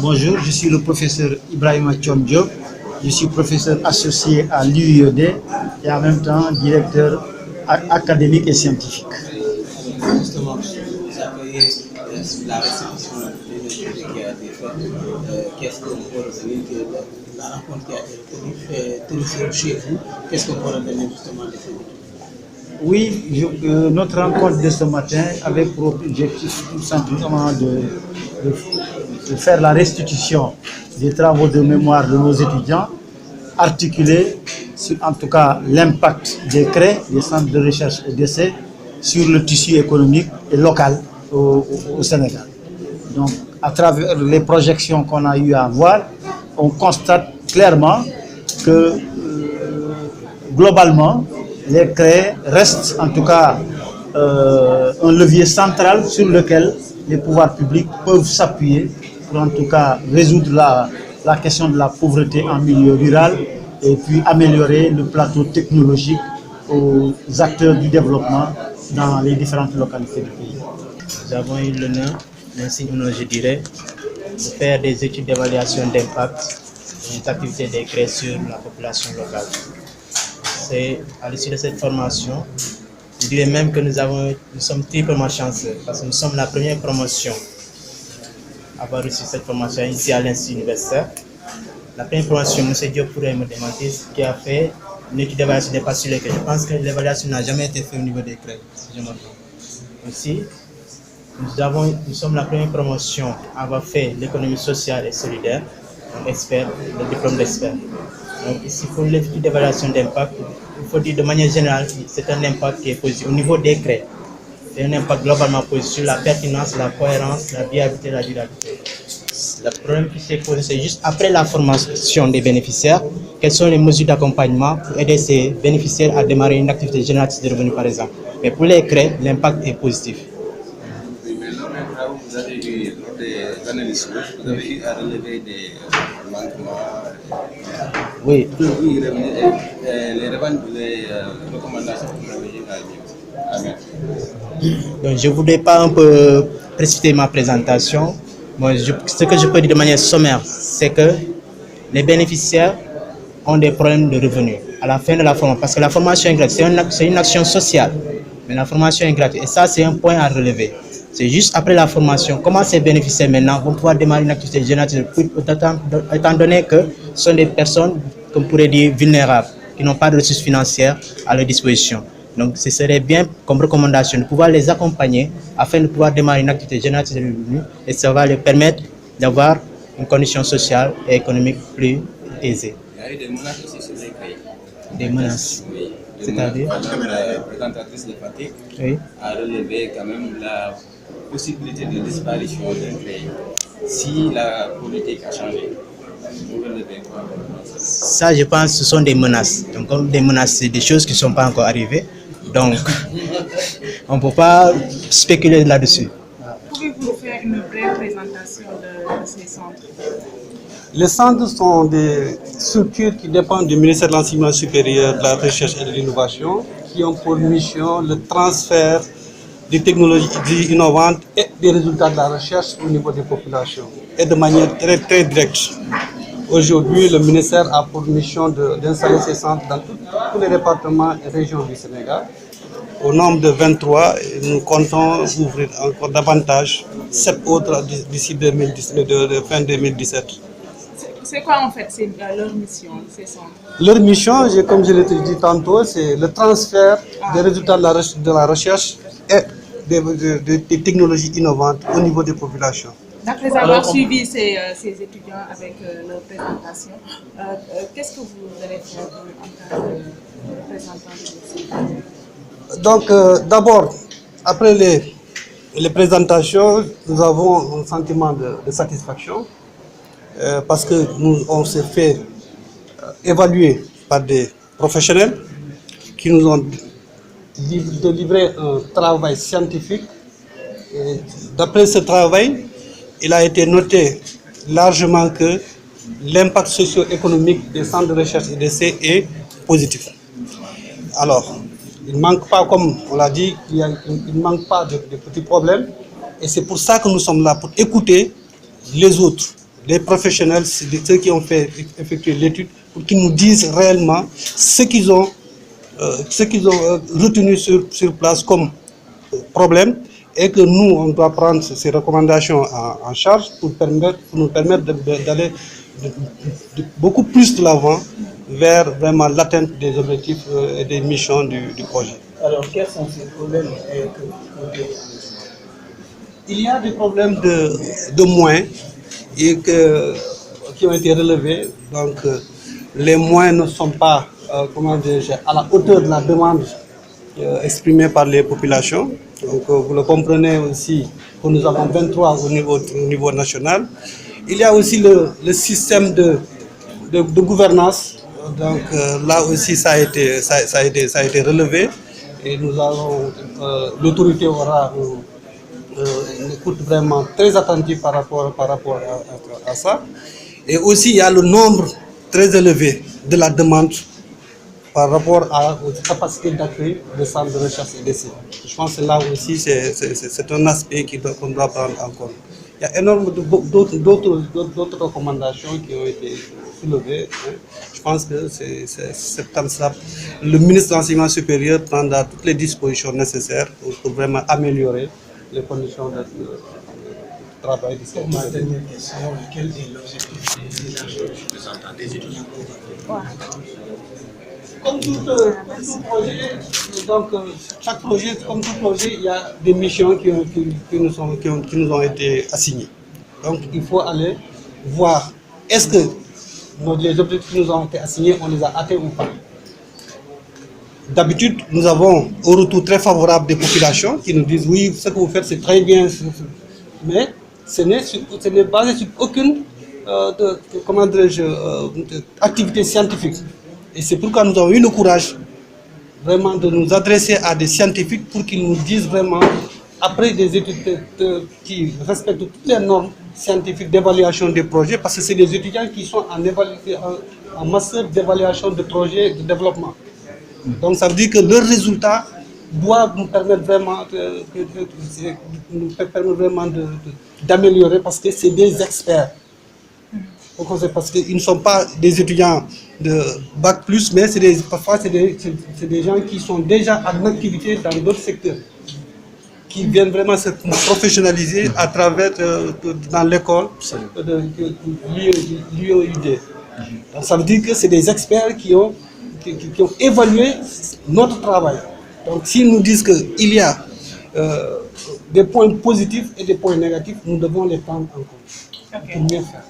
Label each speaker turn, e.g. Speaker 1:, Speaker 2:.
Speaker 1: Bonjour, je suis le professeur Ibrahima Diop. Je suis professeur associé à l'UIED et en même temps directeur académique et scientifique.
Speaker 2: Justement, vous avez la réception qui a été faite. Qu'est-ce qu'on peut retenir de la rencontre qui a été tenue chez vous? Qu'est-ce qu'on peut retenir justement de cette étude?
Speaker 1: Oui, notre rencontre de ce matin avait pour objectif tout simplement de faire la restitution des travaux de mémoire de nos étudiants, articulés sur en tout cas l'impact des CREI, des centres de recherche et d'essai, sur le tissu économique et local au Sénégal. Donc, à travers les projections qu'on a eu à voir, on constate clairement que globalement, les CREI restent en tout cas un levier central sur lequel les pouvoirs publics peuvent s'appuyer pour en tout cas résoudre la question de la pauvreté en milieu rural et puis améliorer le plateau technologique aux acteurs du développement dans les différentes localités du pays.
Speaker 3: Nous avons eu l'honneur, l'insigne honneur je dirais, de faire des études d'évaluation d'impact des activités des CREI sur la population locale. C'est à l'issue de cette formation, je dirais même que nous sommes triplement chanceux parce que nous sommes la première promotion à avoir reçu cette formation ici à l'Institut universitaire. La première promotion, M. Diop pourrait me démentir, qui a fait une étude d'évaluation d'impact sur les CREI. Je pense que l'évaluation n'a jamais été faite au niveau des CREI, si je me trompe. Aussi, nous sommes la première promotion à avoir fait l'économie sociale et solidaire, expert, le diplôme d'expert. Donc ici, pour l'étude d'évaluation d'impact, il faut dire de manière générale, c'est un impact qui est positif au niveau des CREI. C'est un impact globalement positif sur la pertinence, la cohérence, la viabilité et la durabilité. Le problème qui s'est posé, c'est juste après la formation des bénéficiaires, quelles sont les mesures d'accompagnement pour aider ces bénéficiaires à démarrer une activité génératrice de revenus par exemple. Mais pour les CREI, l'impact est positif.
Speaker 2: Oui, mais lors des travaux, vous avez eu, lors des analyses, vous avez eu à relever des manquements.
Speaker 3: Oui.
Speaker 2: Les recommandations que vous avez eues à mettre.
Speaker 3: Donc, je ne voudrais pas un peu précipiter ma présentation. Moi, ce que je peux dire de manière sommaire, c'est que les bénéficiaires ont des problèmes de revenus à la fin de la formation. Parce que la formation est gratuite, c'est une action sociale, mais la formation est gratuite. Et ça, c'est un point à relever. C'est juste après la formation, comment ces bénéficiaires maintenant vont pouvoir démarrer une activité génératrice, étant donné que ce sont des personnes, comme on pourrait dire, vulnérables, qui n'ont pas de ressources financières à leur disposition. Donc, ce serait bien comme recommandation de pouvoir les accompagner afin de pouvoir démarrer une activité génératrice de revenus et ça va leur permettre d'avoir une condition sociale et économique plus aisée.
Speaker 2: Il y a eu des menaces aussi sur les CREI.
Speaker 3: Des menaces.
Speaker 2: Oui.
Speaker 3: C'est-à-dire
Speaker 2: La présentatrice de Fatick a relevé quand même la possibilité de disparition d'un CREI si la politique a changé.
Speaker 3: Ça, je pense, ce sont des menaces. Donc, comme des menaces, c'est des choses qui ne sont pas encore arrivées. Donc, on ne peut pas spéculer là-dessus.
Speaker 4: Pouvez-vous faire une brève présentation de ces centres?
Speaker 5: Les centres sont des structures qui dépendent du ministère de l'Enseignement supérieur, de la Recherche et de l'Innovation, qui ont pour mission le transfert des technologies innovantes et des résultats de la recherche au niveau des populations, et de manière très, très directe. Aujourd'hui, le ministère a pour mission d'installer ces centres dans tous les départements et régions du Sénégal. Au nombre de 23, nous comptons ouvrir encore davantage 7 autres d'ici fin 2017.
Speaker 4: C'est quoi en fait leur mission, ces centres?
Speaker 5: Leur mission, comme je l'ai dit tantôt, c'est le transfert des résultats de la recherche et des technologies innovantes au niveau des populations.
Speaker 4: Après avoir suivi ces étudiants avec leur présentation, qu'est-ce que vous allez faire en tant que représentant de l'INSEE?
Speaker 5: Donc, d'abord, après les présentations, nous avons un sentiment de satisfaction parce que on s'est fait évaluer par des professionnels qui nous ont délivré un travail scientifique. D'après ce travail, il a été noté largement que l'impact socio-économique des centres de recherche et d'essai est positif. Alors, il ne manque pas, comme on l'a dit, il ne manque pas de petits problèmes. Et c'est pour ça que nous sommes là, pour écouter les autres, les professionnels, ceux qui ont effectué l'étude, pour qu'ils nous disent réellement ce qu'ils ont retenu sur place comme problème, et que nous, on doit prendre ces recommandations en charge pour nous permettre d'aller beaucoup plus de l'avant vers vraiment l'atteinte des objectifs et des missions du projet.
Speaker 2: Alors, quels sont ces problèmes que vous comptez?
Speaker 5: Il y a des problèmes de moyens qui ont été relevés. Donc, les moyens ne sont pas à la hauteur de la demande exprimée par les populations. Donc, vous le comprenez aussi que nous avons 23 au niveau national. Il y a aussi le système de gouvernance. Donc, là aussi, ça a été relevé. Et nous avons, l'autorité aura une écoute vraiment très attentive par rapport à ça. Et aussi, il y a le nombre très élevé de la demande par rapport aux capacités d'accueil des centres de recherche et d'essai. Je pense que là aussi, c'est un aspect qu'on doit prendre en compte. Il y a énormément d'autres recommandations qui ont été soulevées. Je pense que c'est comme ça. Le ministre de l'Enseignement supérieur prendra toutes les dispositions nécessaires pour vraiment améliorer les conditions de travail du secteur.
Speaker 2: Ma dernière question, quel est l'objectif des représentants des étudiants?
Speaker 5: Comme tout projet, donc chaque projet, comme tout projet, il y a des missions qui nous ont été assignées. Donc il faut aller voir est-ce que les objectifs qui nous ont été assignés, on les a atteints ou pas. D'habitude, nous avons un retour très favorable des populations qui nous disent oui, ce que vous faites c'est très bien, mais ce n'est basé sur aucune activité scientifique. Et c'est pourquoi nous avons eu le courage vraiment de nous adresser à des scientifiques pour qu'ils nous disent vraiment, après des études qui respectent toutes les normes scientifiques d'évaluation des projets, parce que c'est des étudiants qui sont en master d'évaluation de projets de développement. Donc ça veut dire que leurs résultats doivent nous permettre vraiment d'améliorer, parce que c'est des experts. Parce qu'ils ne sont pas des étudiants de Bac+, mais parfois c'est des gens qui sont déjà en activité dans d'autres secteurs, qui viennent vraiment se professionnaliser à travers dans l'école de l'UOID. Ça veut dire que c'est des experts qui ont évalué notre travail. Donc s'ils nous disent qu'il y a des points positifs et des points négatifs, nous devons les prendre en compte pour mieux faire.